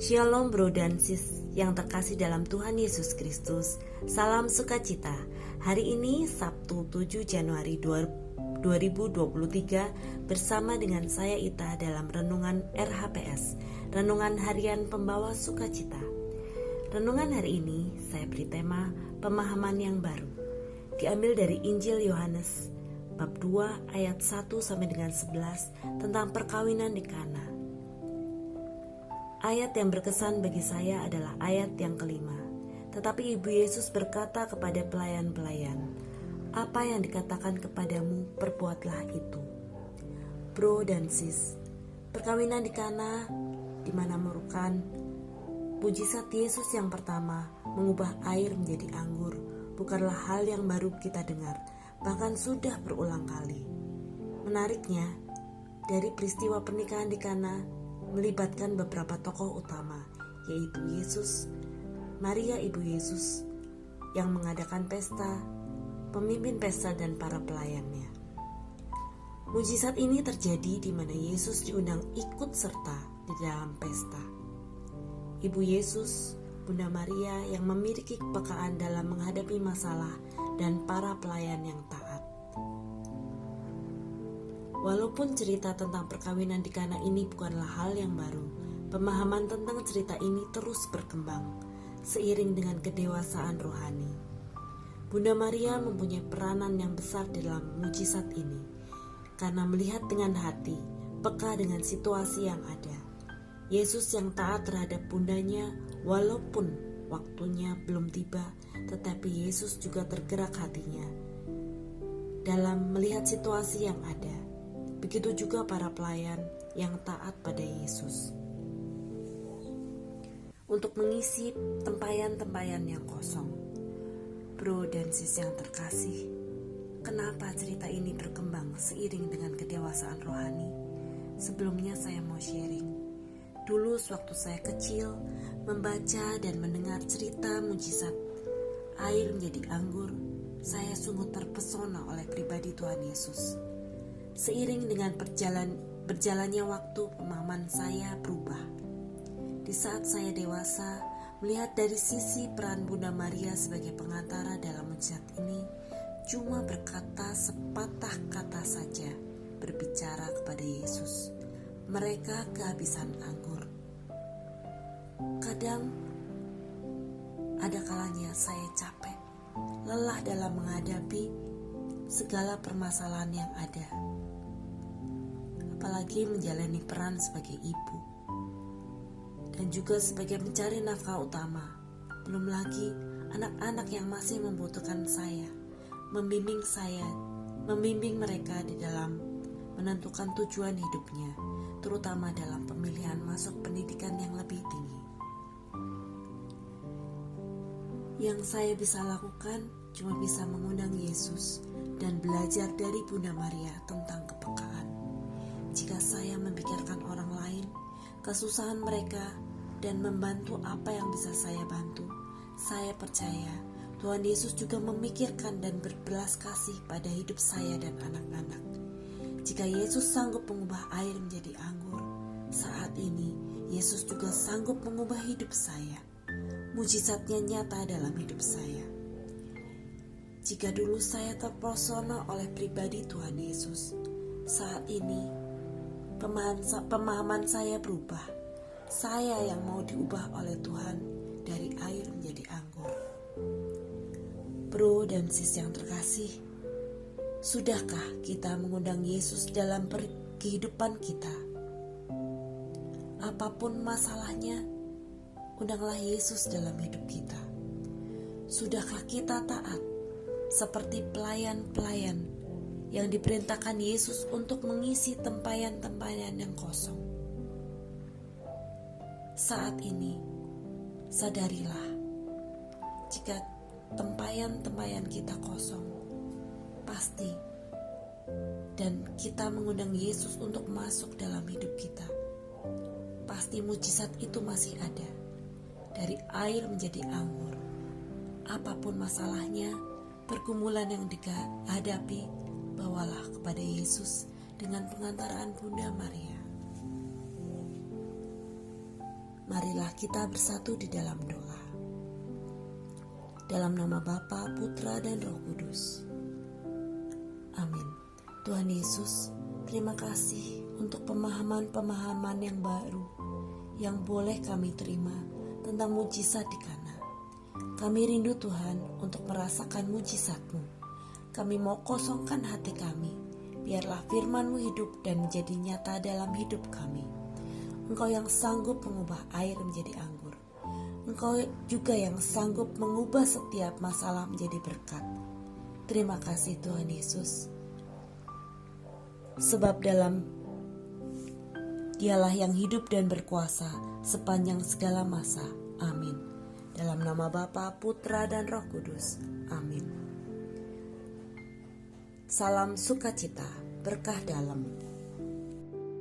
Shalom bro dan sis yang terkasih dalam Tuhan Yesus Kristus. Salam sukacita. Hari ini Sabtu 7 Januari 2023 bersama dengan saya Ita dalam Renungan RHPS, Renungan Harian Pembawa Sukacita. Renungan hari ini saya beri tema pemahaman yang baru. Diambil dari Injil Yohanes bab 2 ayat 1 sampai dengan 11 tentang perkawinan di Kana. Ayat yang berkesan bagi saya adalah ayat yang kelima. Tetapi Ibu Yesus berkata kepada pelayan-pelayan, "Apa yang dikatakan kepadamu, perbuatlah itu." Bro dan sis, perkawinan di Kana di mana merupakan mujizat Yesus yang pertama mengubah air menjadi anggur bukanlah hal yang baru kita dengar, bahkan sudah berulang kali. Menariknya, dari peristiwa pernikahan di Kana melibatkan beberapa tokoh utama, yaitu Yesus, Maria ibu Yesus yang mengadakan pesta, pemimpin pesta dan para pelayannya. Mujizat ini terjadi di mana Yesus diundang ikut serta di dalam pesta. Ibu Yesus, Bunda Maria yang memiliki kepekaan dalam menghadapi masalah dan para pelayan yang taat. Walaupun cerita tentang perkawinan di Kana ini bukanlah hal yang baru, pemahaman tentang cerita ini terus berkembang seiring dengan kedewasaan rohani. Bunda Maria mempunyai peranan yang besar dalam mujizat ini karena melihat dengan hati, peka dengan situasi yang ada. Yesus yang taat terhadap bundanya walaupun waktunya belum tiba, tetapi Yesus juga tergerak hatinya dalam melihat situasi yang ada. Begitu juga para pelayan yang taat pada Yesus untuk mengisi tempayan-tempayan yang kosong. Bro dan sis yang terkasih, kenapa cerita ini berkembang seiring dengan kedewasaan rohani? Sebelumnya saya mau sharing. Dulu sewaktu saya kecil, membaca dan mendengar cerita mujizat air menjadi anggur, saya sungguh terpesona oleh pribadi Tuhan Yesus. Seiring dengan berjalannya waktu, pemahaman saya berubah. Di saat saya dewasa, melihat dari sisi peran Bunda Maria sebagai pengantara dalam mujizat ini, cuma berkata sepatah kata saja berbicara kepada Yesus. Mereka kehabisan anggur. Kadang ada kalanya saya capek, lelah dalam menghadapi segala permasalahan yang ada. Apalagi menjalani peran sebagai ibu dan juga sebagai mencari nafkah utama. Belum lagi anak-anak yang masih membutuhkan saya, membimbing mereka di dalam menentukan tujuan hidupnya, terutama dalam pemilihan masuk pendidikan yang lebih tinggi. Yang saya bisa lakukan cuma bisa mengundang Yesus dan belajar dari Bunda Maria tentang kepekaan. Jika saya memikirkan orang lain, kesusahan mereka, dan membantu apa yang bisa saya bantu, saya percaya Tuhan Yesus juga memikirkan dan berbelas kasih pada hidup saya dan anak-anak. Jika Yesus sanggup mengubah air menjadi anggur, saat ini Yesus juga sanggup mengubah hidup saya. Mujizatnya nyata dalam hidup saya. Jika dulu saya terpesona oleh pribadi Tuhan Yesus, saat ini pemahaman saya berubah. Saya yang mau diubah oleh Tuhan dari air menjadi anggur. Bro dan sis yang terkasih, sudahkah kita mengundang Yesus dalam kehidupan kita? Apapun masalahnya, undanglah Yesus dalam hidup kita. Sudahkah kita taat seperti pelayan-pelayan yang diperintahkan Yesus untuk mengisi tempayan-tempayan yang kosong? Saat ini, sadarilah, jika tempayan-tempayan kita kosong, pasti, dan kita mengundang Yesus untuk masuk dalam hidup kita, pasti mujizat itu masih ada. Dari air menjadi anggur. Apapun masalahnya, pergumulan yang dihadapi, bawalah kepada Yesus dengan pengantaraan Bunda Maria. Marilah kita bersatu di dalam doa. Dalam nama Bapa, Putra, dan Roh Kudus. Amin. Tuhan Yesus, terima kasih untuk pemahaman-pemahaman yang baru yang boleh kami terima tentang mujizat di Kana. Kami rindu Tuhan untuk merasakan mujizat-Mu. Kami mau kosongkan hati kami, biarlah firman-Mu hidup dan menjadi nyata dalam hidup kami. Engkau yang sanggup mengubah air menjadi anggur. Engkau juga yang sanggup mengubah setiap masalah menjadi berkat. Terima kasih Tuhan Yesus. Sebab Dialah yang hidup dan berkuasa sepanjang segala masa. Amin. Dalam nama Bapa, Putra, dan Roh Kudus. Amin. Salam sukacita, berkah dalam.